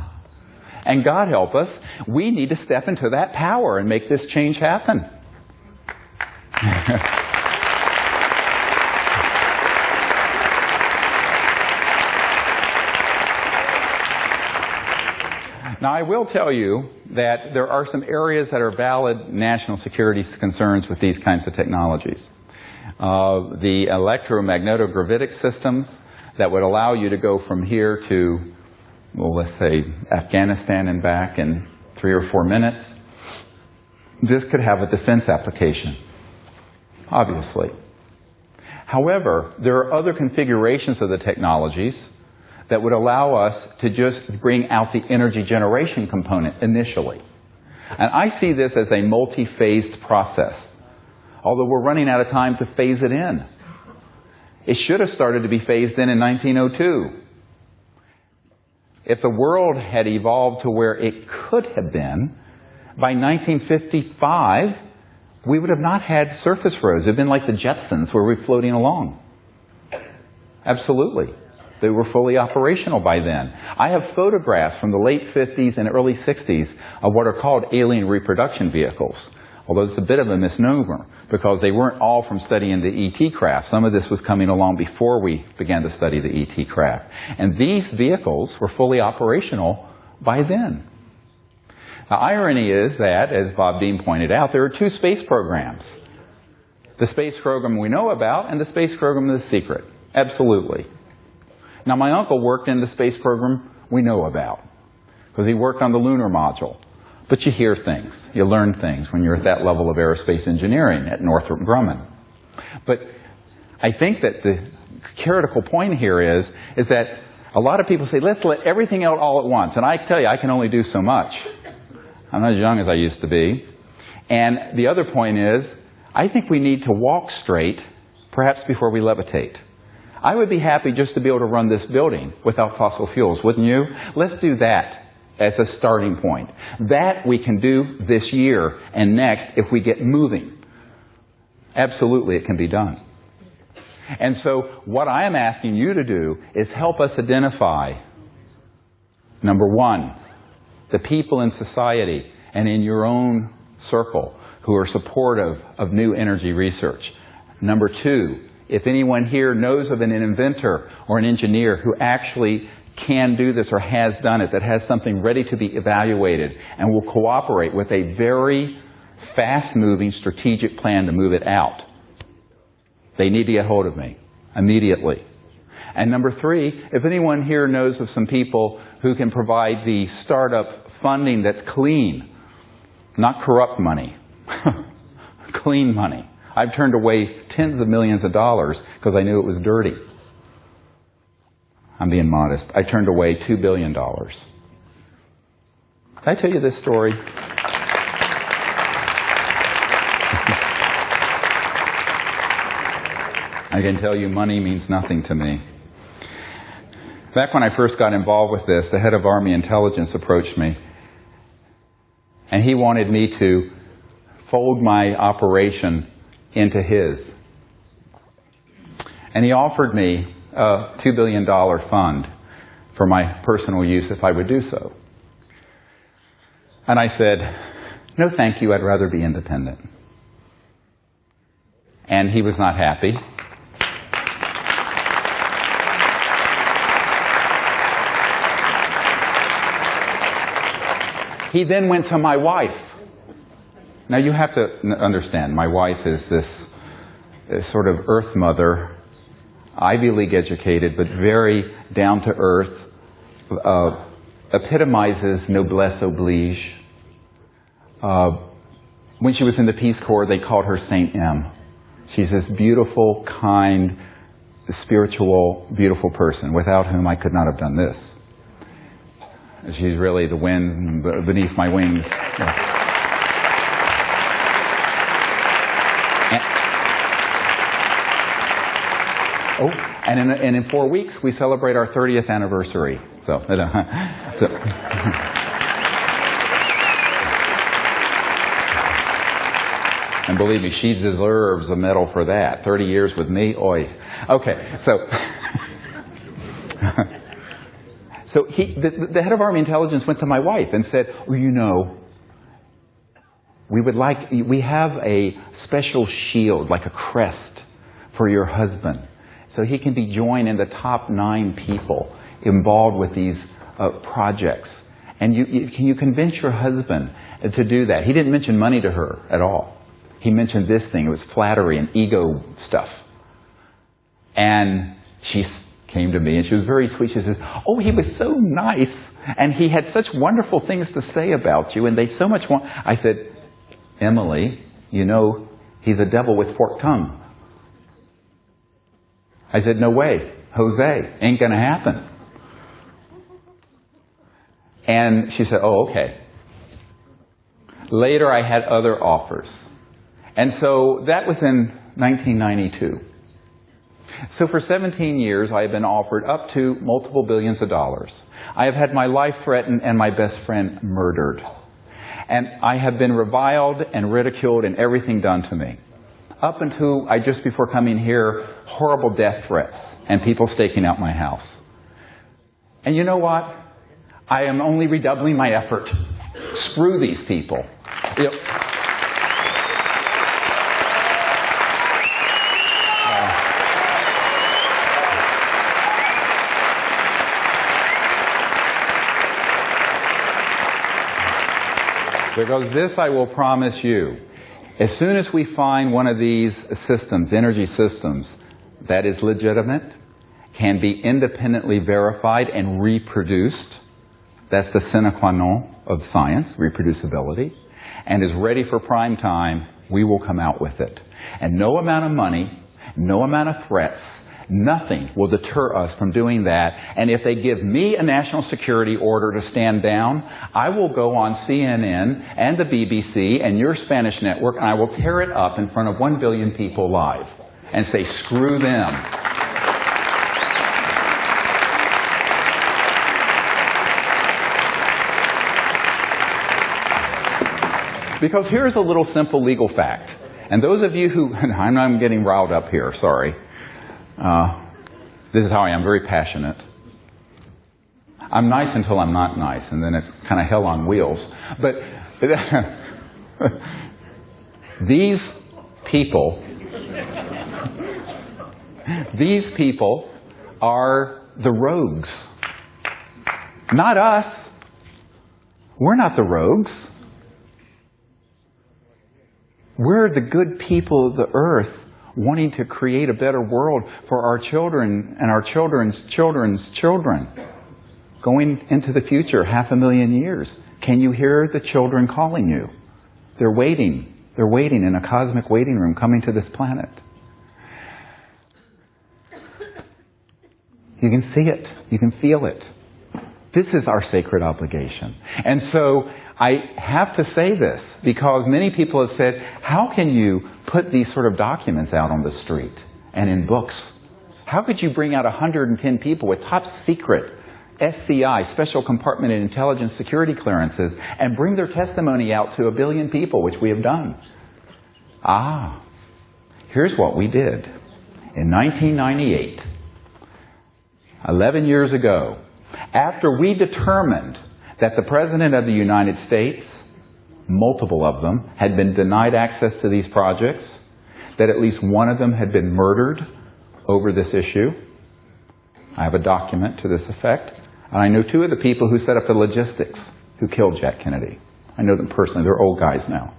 And God help us, we need to step into that power and make this change happen. Now, I will tell you that there are some areas that are valid national security concerns with these kinds of technologies. The electromagnetogravitic systems that would allow you to go from here to, well, let's say Afghanistan and back in 3 or 4 minutes. This could have a defense application, obviously. However, there are other configurations of the technologies that would allow us to just bring out the energy generation component initially. And I see this as a multi-phased process, although we're running out of time to phase it in. It should have started to be phased in 1902. If the world had evolved to where it could have been, by 1955, we would have not had surface roads. It would have been like the Jetsons, where we're floating along. Absolutely. They were fully operational by then. I have photographs from the late 50s and early 60s of what are called alien reproduction vehicles. Although it's a bit of a misnomer, because they weren't all from studying the ET craft. Some of this was coming along before we began to study the ET craft. And these vehicles were fully operational by then. The irony is that, as Bob Dean pointed out, there are 2 space programs. The space program we know about and the space program is secret. Absolutely. Now, my uncle worked in the space program we know about, because he worked on the lunar module. But you hear things, you learn things when you're at that level of aerospace engineering at Northrop Grumman. But I think that the critical point here is that a lot of people say, let's let everything out all at once. And I tell you, I can only do so much. I'm not as young as I used to be. And the other point is, I think we need to walk straight, perhaps before we levitate. I would be happy just to be able to run this building without fossil fuels, wouldn't you? Let's do that as a starting point. That we can do this year and next if we get moving. Absolutely, it can be done. And so what I am asking you to do is help us identify, number 1, the people in society and in your own circle who are supportive of new energy research. Number 2, if anyone here knows of an inventor or an engineer who actually can do this or has done it, that has something ready to be evaluated and will cooperate with a very fast-moving strategic plan to move it out, they need to get hold of me immediately. And number 3, if anyone here knows of some people who can provide the startup funding that's clean, not corrupt money, clean money. I've turned away tens of millions of dollars because I knew it was dirty. I'm being modest. I turned away $2 billion. Did I tell you this story? I can tell you money means nothing to me. Back when I first got involved with this, the head of Army Intelligence approached me, and he wanted me to fold my operation into his. And he offered me a $2 billion fund for my personal use if I would do so. And I said, no thank you, I'd rather be independent. And he was not happy. He then went to my wife. Now you have to understand, my wife is this sort of earth mother, Ivy League educated, but very down to earth, epitomizes noblesse oblige. When she was in the Peace Corps, they called her Saint M. She's this beautiful, kind, spiritual, beautiful person, without whom I could not have done this. She's really the wind beneath my wings. And in 4 weeks, we celebrate our 30th anniversary. So And believe me, she deserves a medal for that. 30 years with me, oi. Okay, so... So the head of Army Intelligence went to my wife and said, well, you know, we have a special shield, like a crest, for your husband. So he can be joined in the top 9 people involved with these projects. And can you convince your husband to do that? He didn't mention money to her at all. He mentioned this thing. It was flattery and ego stuff. And she came to me, and she was very sweet. She says, oh, he was so nice, and he had such wonderful things to say about you, and they so much want... I said, Emily, you know, he's a devil with forked tongue. I said, no way, Jose, ain't gonna happen. And she said, oh, okay. Later, I had other offers. And so that was in 1992. So for 17 years, I have been offered up to multiple billions of dollars. I have had my life threatened and my best friend murdered. And I have been reviled and ridiculed and everything done to me. Up until just before coming here, horrible death threats and people staking out my house. And you know what? I am only redoubling my effort. Screw these people. Because this I will promise you, as soon as we find one of these systems, energy systems, that is legitimate, can be independently verified and reproduced, that's the sine qua non of science, reproducibility, and is ready for prime time, we will come out with it. And no amount of money, no amount of threats, nothing will deter us from doing that. And if they give me a national security order to stand down, I will go on CNN and the BBC and your Spanish network, and I will tear it up in front of 1 billion people live and say, screw them. Because here's a little simple legal fact. And those of you who, I'm getting riled up here, sorry. This is how I am, very passionate. I'm nice until I'm not nice, and then it's kind of hell on wheels. But these people are the rogues. Not us. We're not the rogues. We're the good people of the earth, wanting to create a better world for our children and our children's children's children. Going into the future, 500,000 years. Can you hear the children calling you? They're waiting. They're waiting in a cosmic waiting room coming to this planet. You can see it. You can feel it. This is our sacred obligation. And so I have to say this because many people have said, how can you put these sort of documents out on the street and in books? How could you bring out 110 people with top secret SCI, Special Compartment and Intelligence Security clearances, and bring their testimony out to 1 billion people, which we have done? Here's what we did. In 1998, 11 years ago, after we determined that the President of the United States, multiple of them, had been denied access to these projects, that at least one of them had been murdered over this issue. I have a document to this effect. And I know 2 of the people who set up the logistics who killed Jack Kennedy. I know them personally. They're old guys now.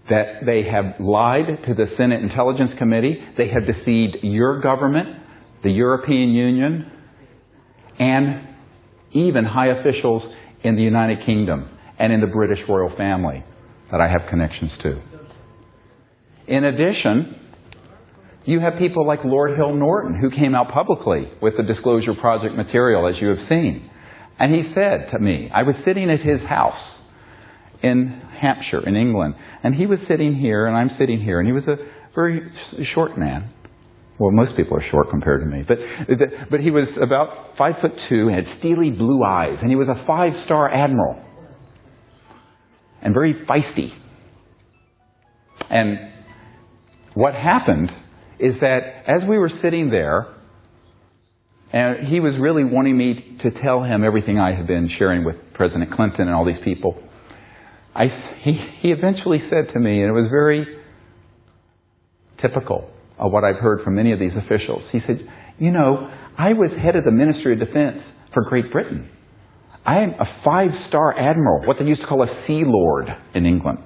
That they have lied to the Senate Intelligence Committee. They have deceived your government, the European Union, and even high officials in the United Kingdom and in the British royal family that I have connections to. In addition, you have people like Lord Hill Norton who came out publicly with the Disclosure Project material, as you have seen. And he said to me, I was sitting at his house in Hampshire, in England, and he was sitting here and I'm sitting here, and he was a very short man. Well, most people are short compared to me. But he was about 5'2" and had steely blue eyes. And he was a 5-star admiral. And very feisty. And what happened is that as we were sitting there, and he was really wanting me to tell him everything I had been sharing with President Clinton and all these people, he eventually said to me, and it was very typical of what I've heard from many of these officials. He said, you know, I was head of the Ministry of Defense for Great Britain. I am a 5-star admiral, what they used to call a Sea Lord in England.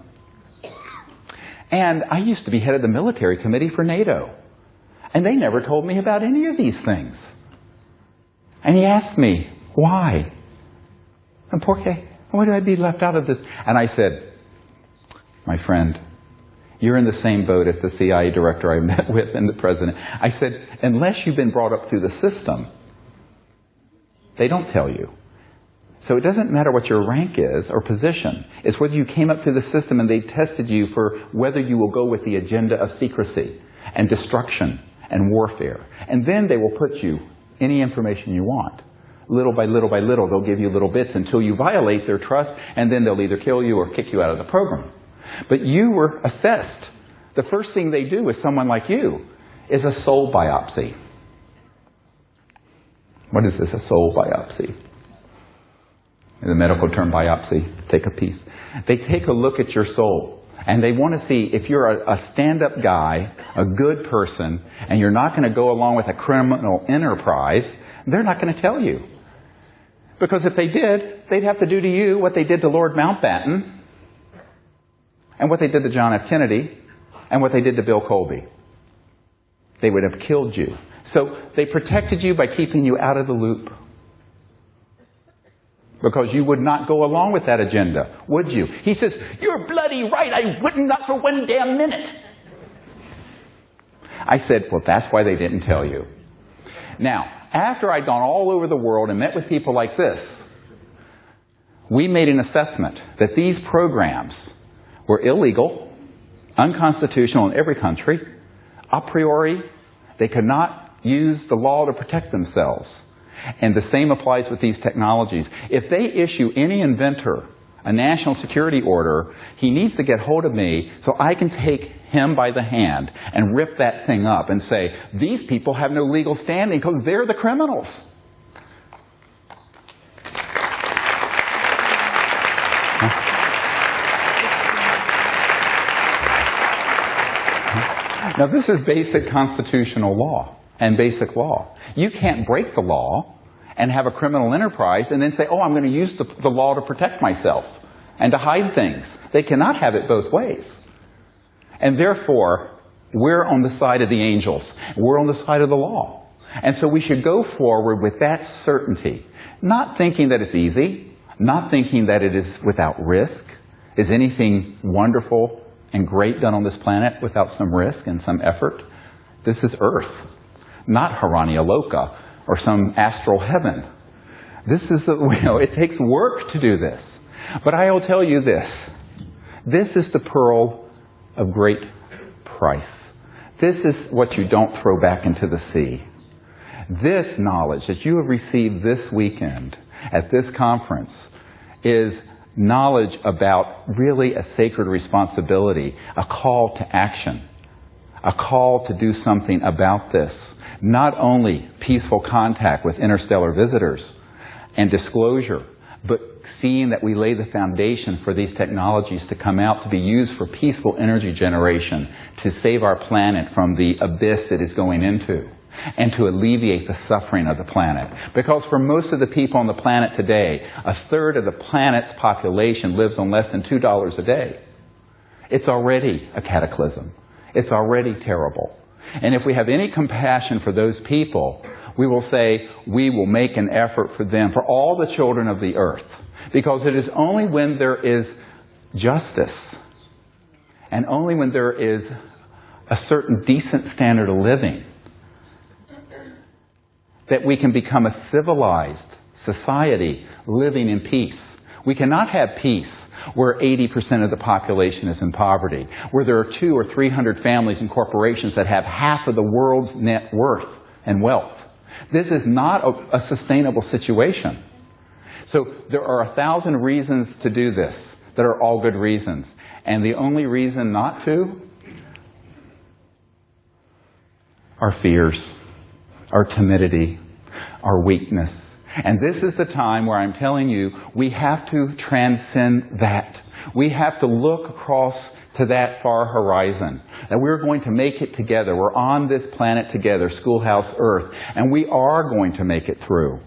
And I used to be head of the military committee for NATO. And they never told me about any of these things. And he asked me, why? And por qué? Why did I be left out of this? And I said, my friend, you're in the same boat as the CIA director I met with and the president. I said, unless you've been brought up through the system, they don't tell you. So it doesn't matter what your rank is or position. It's whether you came up through the system and they tested you for whether you will go with the agenda of secrecy and destruction and warfare. And then they will put you any information you want. Little by little by little, they'll give you little bits until you violate their trust, and then they'll either kill you or kick you out of the program. But you were assessed. The first thing they do with someone like you is a soul biopsy. What is this, a soul biopsy? The medical term biopsy, take a piece. They take a look at your soul, and they want to see if you're a stand-up guy, a good person, and you're not going to go along with a criminal enterprise. They're not going to tell you. Because if they did, they'd have to do to you what they did to Lord Mountbatten, and what they did to John F. Kennedy, and what they did to Bill Colby. They would have killed you. So they protected you by keeping you out of the loop. Because you would not go along with that agenda, would you? He says, you're bloody right, I wouldn't, not for one damn minute. I said, well, that's why they didn't tell you. Now, after I'd gone all over the world and met with people like this, we made an assessment that these programs were illegal, unconstitutional in every country, a priori, they could not use the law to protect themselves. And the same applies with these technologies. If they issue any inventor a national security order, he needs to get hold of me so I can take him by the hand and rip that thing up and say, these people have no legal standing because they're the criminals. Now, this is basic constitutional law and basic law. You can't break the law and have a criminal enterprise and then say, oh, I'm going to use the law to protect myself and to hide things. They cannot have it both ways. And therefore, we're on the side of the angels. We're on the side of the law. And so we should go forward with that certainty, not thinking that it's easy, not thinking that it is without risk. Is anything wonderful and great done on this planet without some risk and some effort? This is Earth, not Harania Loka or some astral heaven. This is the, it takes work to do this. But I will tell you this. This is the pearl of great price. This is what you don't throw back into the sea. This knowledge that you have received this weekend at this conference is knowledge about really a sacred responsibility, a call to action, a call to do something about this. Not only peaceful contact with interstellar visitors and disclosure, but seeing that we lay the foundation for these technologies to come out to be used for peaceful energy generation, to save our planet from the abyss it is going into, and to alleviate the suffering of the planet. Because for most of the people on the planet today, 1/3 of the planet's population lives on less than $2 a day. It's already a cataclysm. It's already terrible. And if we have any compassion for those people, we will say we will make an effort for them, for all the children of the earth. Because it is only when there is justice, and only when there is a certain decent standard of living, that we can become a civilized society living in peace. We cannot have peace where 80% of the population is in poverty, where there are 200 or 300 families and corporations that have half of the world's net worth and wealth. This is not a sustainable situation. So there are 1,000 reasons to do this that are all good reasons. And the only reason not to our fears, our timidity, our weakness. And this is the time where I'm telling you, we have to transcend that. We have to look across to that far horizon, that we're going to make it together. We're on this planet together, Schoolhouse Earth, and we are going to make it through.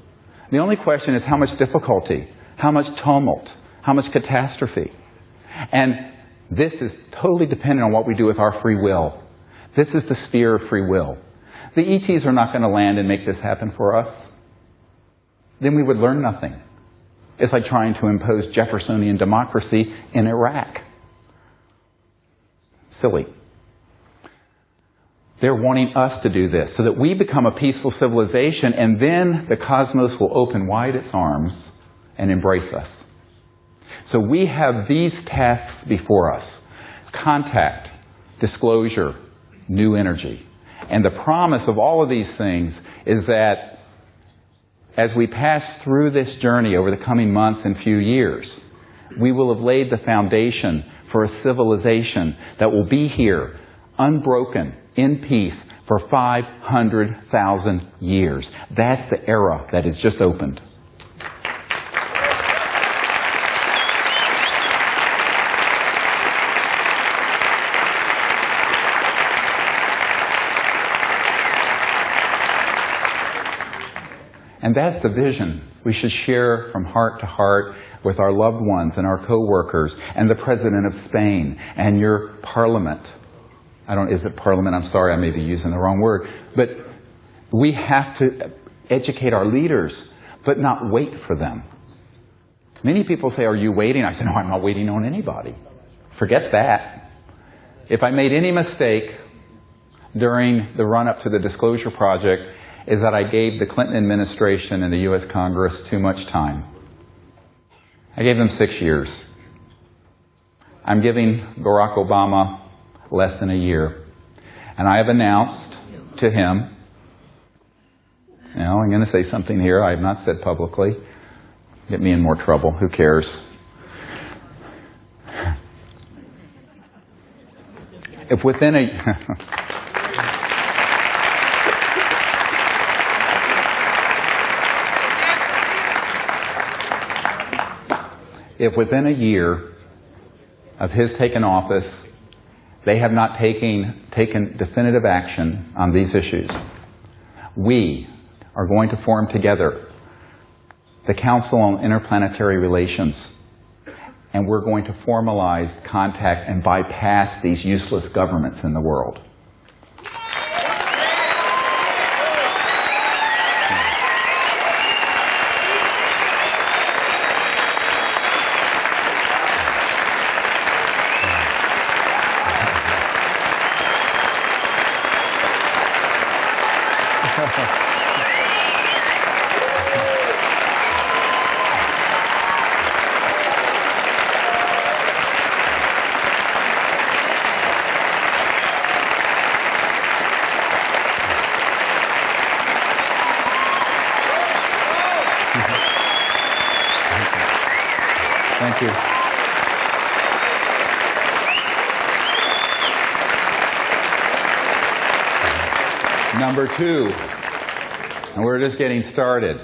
The only question is how much difficulty, how much tumult, how much catastrophe. And this is totally dependent on what we do with our free will. This is the sphere of free will. The ETs are not going to land and make this happen for us. Then we would learn nothing. It's like trying to impose Jeffersonian democracy in Iraq. Silly. They're wanting us to do this so that we become a peaceful civilization, and then the cosmos will open wide its arms and embrace us. So we have these tasks before us: contact, disclosure, new energy. And the promise of all of these things is that as we pass through this journey over the coming months and few years, we will have laid the foundation for a civilization that will be here, unbroken, in peace, for 500,000 years. That's the era that has just opened. And that's the vision we should share from heart to heart with our loved ones and our co-workers and the President of Spain and your parliament. Is it parliament? I'm sorry, I may be using the wrong word. But we have to educate our leaders, but not wait for them. Many people say, are you waiting? I say, no, I'm not waiting on anybody. Forget that. If I made any mistake during the run-up to the Disclosure Project, is that I gave the Clinton administration and the U.S. Congress too much time. I gave them 6 years. I'm giving Barack Obama less than a year. And I have announced to him, I'm going to say something here I have not said publicly. Get me in more trouble. Who cares? If within a... If within a year of his taking office, they have not taken definitive action on these issues, we are going to form together the Council on Interplanetary Relations, and we're going to formalize contact and bypass these useless governments in the world. Thank you. Number two, and we're just getting started,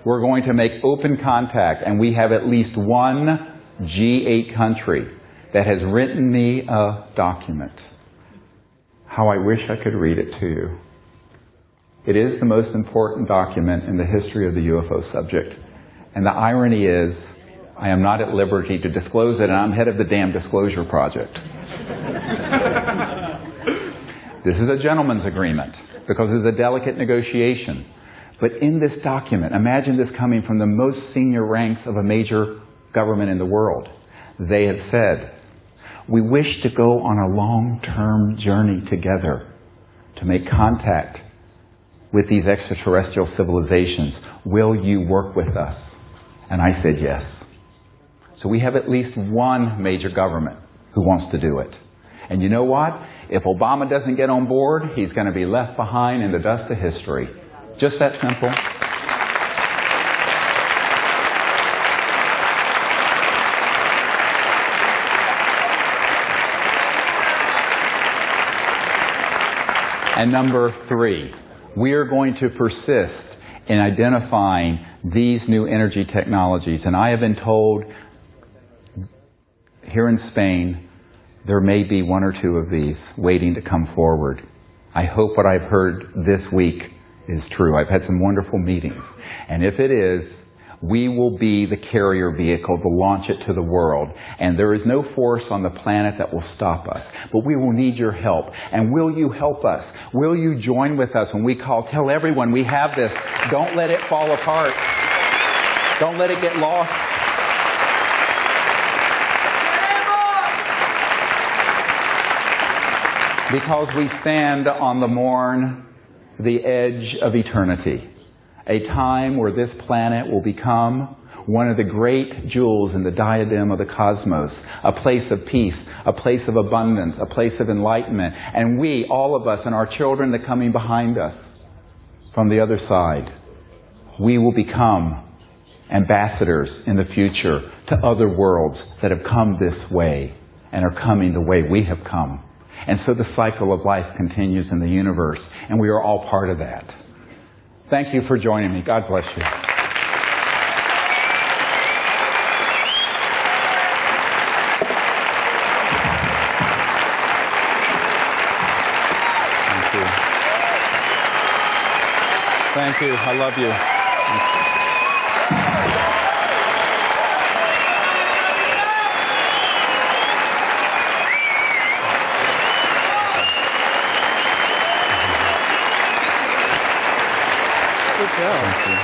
we're going to make open contact, and we have at least one G8 country that has written me a document. How I wish I could read it to you. It is the most important document in the history of the UFO subject. And the irony is, I am not at liberty to disclose it, and I'm head of the damn Disclosure Project. This is a gentleman's agreement, because it's a delicate negotiation. But in this document, imagine this coming from the most senior ranks of a major government in the world. They have said, we wish to go on a long-term journey together to make contact with these extraterrestrial civilizations. Will you work with us? And I said yes. So we have at least one major government who wants to do it. And you know what? If Obama doesn't get on board, he's going to be left behind in the dust of history. Just that simple. And number 3, we are going to persist in identifying these new energy technologies. And I have been told here in Spain, there may be 1 or 2 of these waiting to come forward. I hope what I've heard this week is true. I've had some wonderful meetings. And if it is, we will be the carrier vehicle to launch it to the world. And there is no force on the planet that will stop us. But we will need your help. And will you help us? Will you join with us when we call? Tell everyone we have this. Don't let it fall apart. Don't let it get lost. Because we stand on the edge of eternity. A time where this planet will become one of the great jewels in the diadem of the cosmos, a place of peace, a place of abundance, a place of enlightenment. And we, all of us, and our children that are coming behind us from the other side, we will become ambassadors in the future to other worlds that have come this way and are coming the way we have come. And so the cycle of life continues in the universe, and we are all part of that. Thank you for joining me. God bless you. Thank you. Thank you. I love you. Good job. Thank you.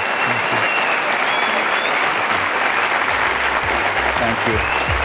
Thank you. Thank you.